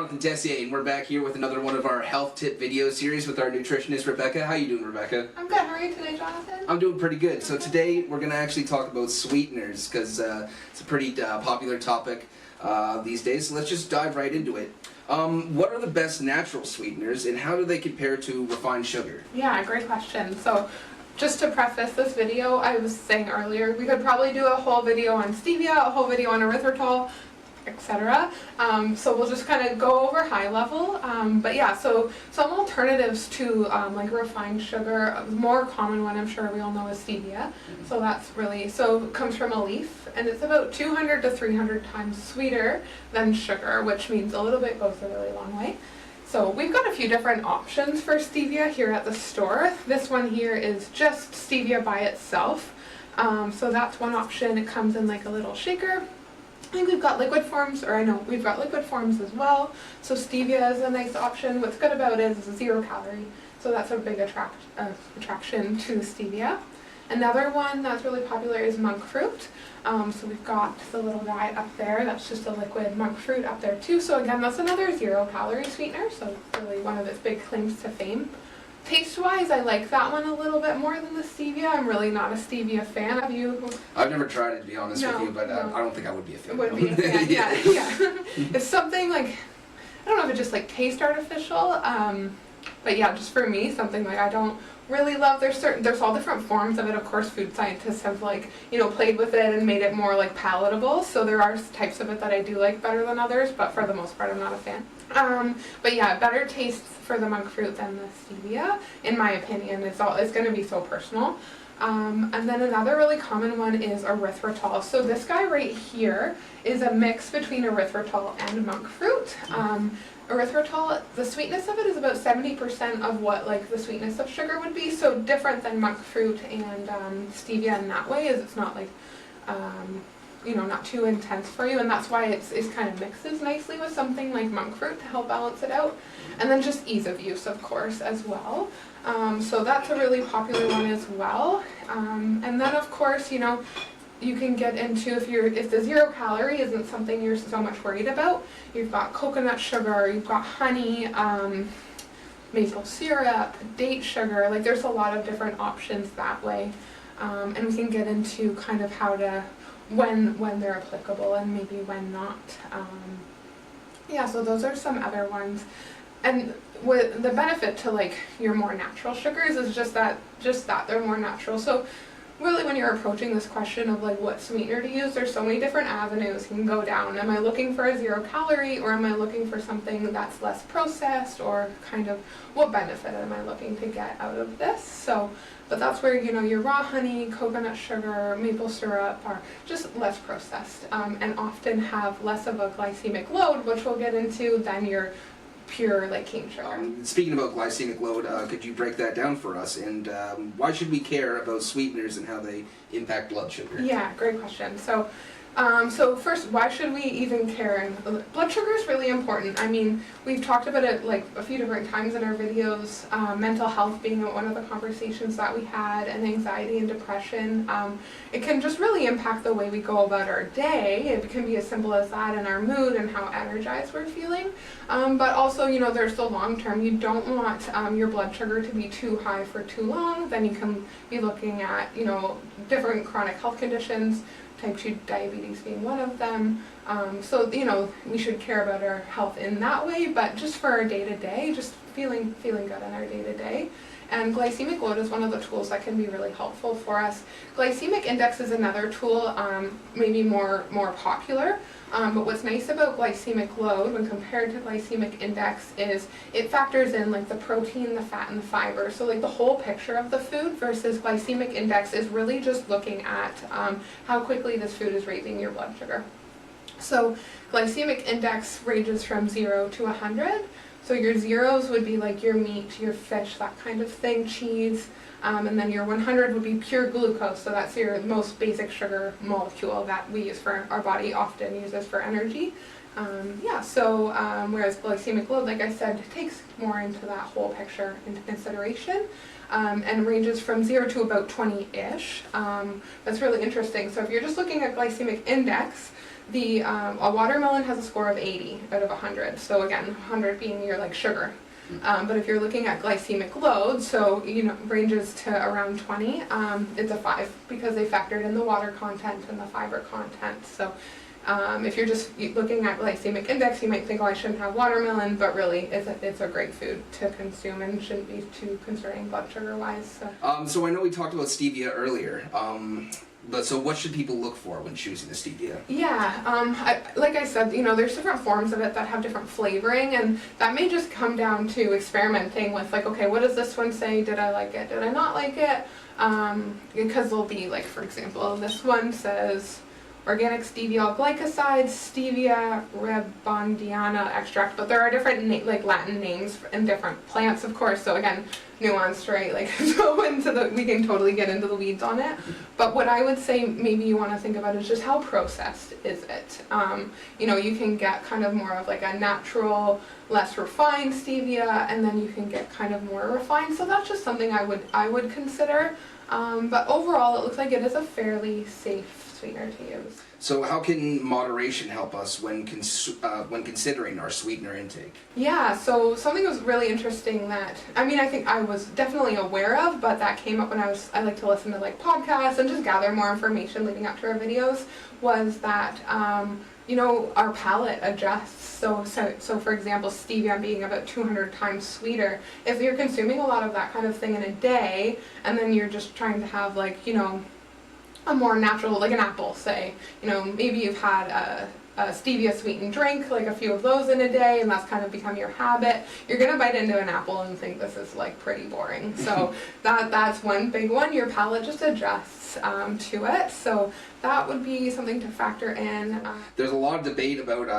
Jonathan Tessier, and we're back here with another one of our health tip video series with our nutritionist, Rebecca. How you doing, Rebecca? I'm good. How are you today, Jonathan? I'm doing pretty good. So today we're going to actually talk about sweeteners because it's a pretty popular topic these days. So let's just dive right into it. What are the best natural sweeteners, and how do they compare to refined sugar? Yeah, great question. So just to preface this video, I was saying earlier, we could probably do a whole video on stevia, a whole video on erythritol, etc. So we'll just kind of go over high level. But yeah, so some alternatives to like refined sugar, a more common one I'm sure we all know is stevia. So that's really, so it comes from a leaf, and it's about 200 to 300 times sweeter than sugar, which means a little bit goes a really long way. So we've got a few different options for stevia here at the store. This one here is just stevia by itself. So that's one option. It comes in like a little shaker. I think we've got liquid forms, or I know we've got liquid forms as well. So stevia is a nice option. What's good about it is it's 0 calorie. So that's a big attraction to stevia. Another one that's really popular is monk fruit. So we've got the little guy up there, that's just a liquid monk fruit up there too. So again, that's another 0 calorie sweetener, so really one of its big claims to fame. Taste-wise, I like that one a little bit more than the stevia. I'm really not a stevia fan. Have you? I've never tried it, to be honest with you, but I don't think I would be a fan. Would be a fan, yeah. It's something like, I don't know if it just like tastes artificial, but yeah, just for me, something like I don't really love. There's all different forms of it. Of course, food scientists have like, played with it and made it more like palatable. So there are types of it that I do like better than others, but for the most part, I'm not a fan. But yeah, better taste for the monk fruit than the stevia, in my opinion. It's going to be so personal. And then another really common one is erythritol. So this guy right here is a mix between erythritol and monk fruit. Erythritol, the sweetness of it is about 70% of what like the sweetness of sugar would be. So different than monk fruit and stevia in that way, is it's not like not too intense for you, and that's why it's kind of mixes nicely with something like monk fruit to help balance it out. And then just ease of use, of course, as well. So that's a really popular one as well. And then of course, you can get into, if the 0 calorie isn't something you're so much worried about, you've got coconut sugar, you've got honey, maple syrup, date sugar, like there's a lot of different options that way. And we can get into kind of how to, when they're applicable and maybe when not. Yeah, so those are some other ones. And with the benefit to like your more natural sugars is just that they're more natural. So really, when you're approaching this question of like what sweetener to use, there's so many different avenues you can go down. Am I looking for a 0 calorie, or am I looking for something that's less processed, or kind of what benefit am I looking to get out of this? So, but that's where your raw honey, coconut sugar, maple syrup are just less processed, and often have less of a glycemic load, which we'll get into, than your pure like cane sugar. Speaking about glycemic load, could you break that down for us, and why should we care about sweeteners and how they impact blood sugar? Yeah, great question. So first, why should we even care? And blood sugar is really important. I mean, we've talked about it like a few different times in our videos, mental health being one of the conversations that we had, and anxiety and depression. It can just really impact the way we go about our day. It can be as simple as that, in our mood and how energized we're feeling. But also, there's the long term. You don't want your blood sugar to be too high for too long. Then you can be looking at, different chronic health conditions, type 2 diabetes being one of them. So, we should care about our health in that way, but just for our day-to-day, just feeling good in our day-to-day. And glycemic load is one of the tools that can be really helpful for us. Glycemic index is another tool, maybe more popular. But what's nice about glycemic load when compared to glycemic index is it factors in like the protein, the fat, and the fiber. So like the whole picture of the food, versus glycemic index is really just looking at how quickly this food is raising your blood sugar. So glycemic index ranges from 0 to 100. So your zeros would be like your meat, your fish, that kind of thing, cheese. And then your 100 would be pure glucose, so that's your most basic sugar molecule that we use for our body, often uses for energy. Whereas glycemic load, like I said, takes more into that whole picture into consideration. And ranges from 0 to about 20-ish. That's really interesting. So if you're just looking at glycemic index, a watermelon has a score of 80 out of 100. So again, 100 being your like sugar. But if you're looking at glycemic load, so ranges to around 20, it's a 5 because they factored in the water content and the fiber content. So if you're just looking at glycemic index, you might think, oh, I shouldn't have watermelon, but really it's a great food to consume and shouldn't be too concerning blood sugar wise. So I know we talked about stevia earlier. But so what should people look for when choosing the stevia? Yeah, like I said, there's different forms of it that have different flavoring, and that may just come down to experimenting with like, okay, what does this one say? Did I like it? Did I not like it? Because there'll be like, for example, this one says organic steviol glycosides, stevia rebondiana extract, but there are different Latin names and different plants, of course. So again, nuanced, right? Like we can totally get into the weeds on it. But what I would say maybe you want to think about is just how processed is it. You can get kind of more of like a natural, less refined stevia, and then you can get kind of more refined. So that's just something I would consider. But overall, it looks like it is a fairly safe sweetener to use. So how can moderation help us when considering our sweetener intake? Yeah, so something was really interesting that, I think I was definitely aware of, but that came up when I like to listen to like podcasts and just gather more information leading up to our videos, was that, our palate adjusts. So for example, stevia being about 200 times sweeter, if you're consuming a lot of that kind of thing in a day, and then you're just trying to have like, a more natural, like an apple, say, maybe you've had a stevia sweetened drink, like a few of those in a day, and that's kind of become your habit, you're gonna bite into an apple and think this is like pretty boring. So that's one big one. Your palate just adjusts to it. So that would be something to factor in. There's a lot of debate about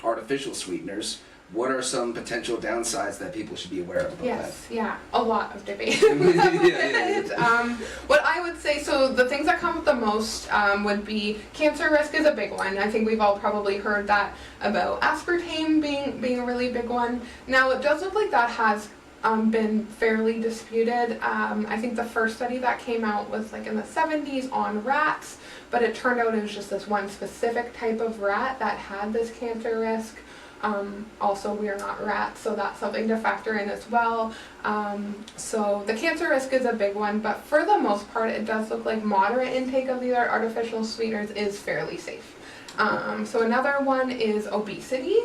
artificial sweeteners. What are some potential downsides that people should be aware of about Yes, yeah, a lot of debate. Yeah. What I would say, so the things that come up the most would be cancer risk is a big one. I think we've all probably heard that about aspartame being a really big one. Now it does look like that has been fairly disputed. I think the first study that came out was like in the 70s on rats, but it turned out it was just this one specific type of rat that had this cancer risk. Also, we are not rats, so that's something to factor in as well. So the cancer risk is a big one, but for the most part, it does look like moderate intake of these artificial sweeteners is fairly safe. So another one is obesity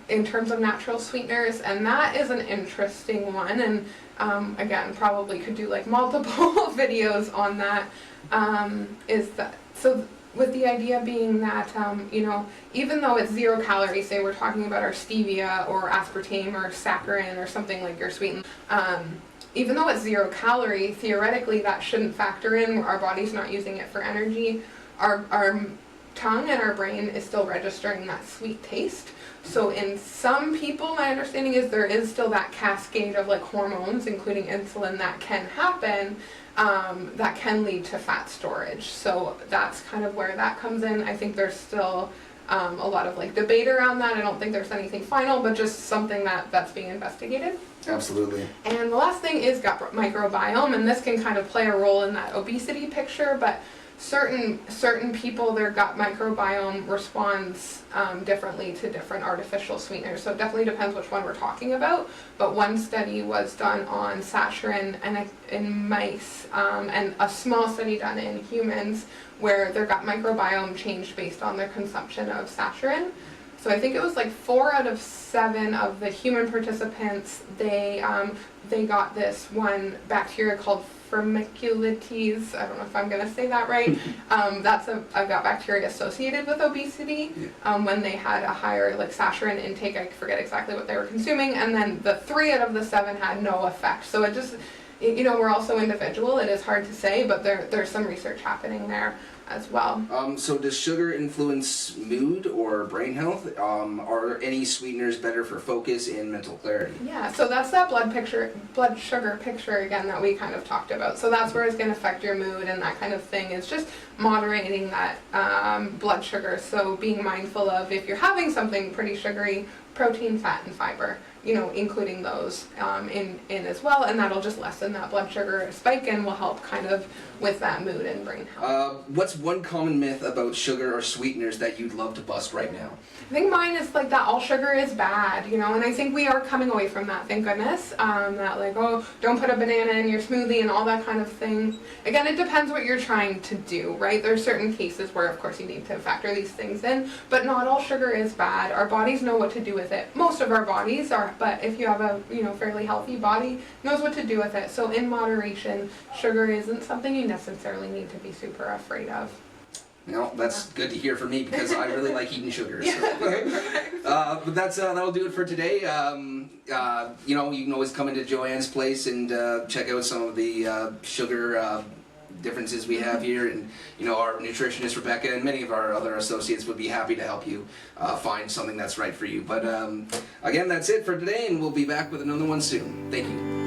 in terms of natural sweeteners, and that is an interesting one, and again, probably could do like multiple videos on that. With the idea being that, even though it's 0 calories, say we're talking about our stevia or aspartame or saccharin or something like your sweetened, even though it's 0 calorie, theoretically that shouldn't factor in. Our body's not using it for energy. Our tongue and our brain is still registering that sweet taste. So in some people, my understanding is there is still that cascade of like hormones, including insulin, that can happen. That can lead to fat storage. So that's kind of where that comes in. I think there's still a lot of like debate around that. I don't think there's anything final, but just something that's being investigated. Absolutely. And the last thing is gut microbiome, and this can kind of play a role in that obesity picture, but certain people, their gut microbiome responds differently to different artificial sweeteners. So it definitely depends which one we're talking about. But one study was done on saccharin and in mice, and a small study done in humans where their gut microbiome changed based on their consumption of saccharin. So I think it was like 4 out of 7 of the human participants, they got this one bacteria called Firmicutes. I don't know if I'm going to say that right. That's a gut bacteria associated with obesity. When they had a higher like saccharin intake, I forget exactly what they were consuming, and then the 3 out of the 7 had no effect. So you know, we're also individual. It is hard to say, but there's some research happening there as well. So does sugar influence mood or brain health? Are any sweeteners better for focus and mental clarity? Yeah, so that's that blood sugar picture again that we kind of talked about. So that's where it's going to affect your mood and that kind of thing. Is just moderating that blood sugar. So being mindful of, if you're having something pretty sugary, protein, fat, and fiber, you know, including those in as well, and that'll just lessen that blood sugar spike and will help kind of with that mood and brain health. What's one common myth about sugar or sweeteners that you'd love to bust right now? I think mine is like that all sugar is bad, you know, and I think we are coming away from that, thank goodness. That like, oh, don't put a banana in your smoothie and all that kind of thing. Again, it depends what you're trying to do, right? There's certain cases where, of course, you need to factor these things in, but not all sugar is bad. Our bodies know what to do with it. Most of our bodies are, but if you have a, you know, fairly healthy body, knows what to do with it. So in moderation, sugar isn't something you necessarily need to be super afraid of. No, that's good to hear from me because I really like eating sugar. So. But that'll do it for today. You know, you can always come into Joanne's place and check out some of the sugar differences we have here, and you know, our nutritionist Rebecca and many of our other associates would be happy to help you find something that's right for you. But again, that's it for today, and we'll be back with another one soon. Thank you.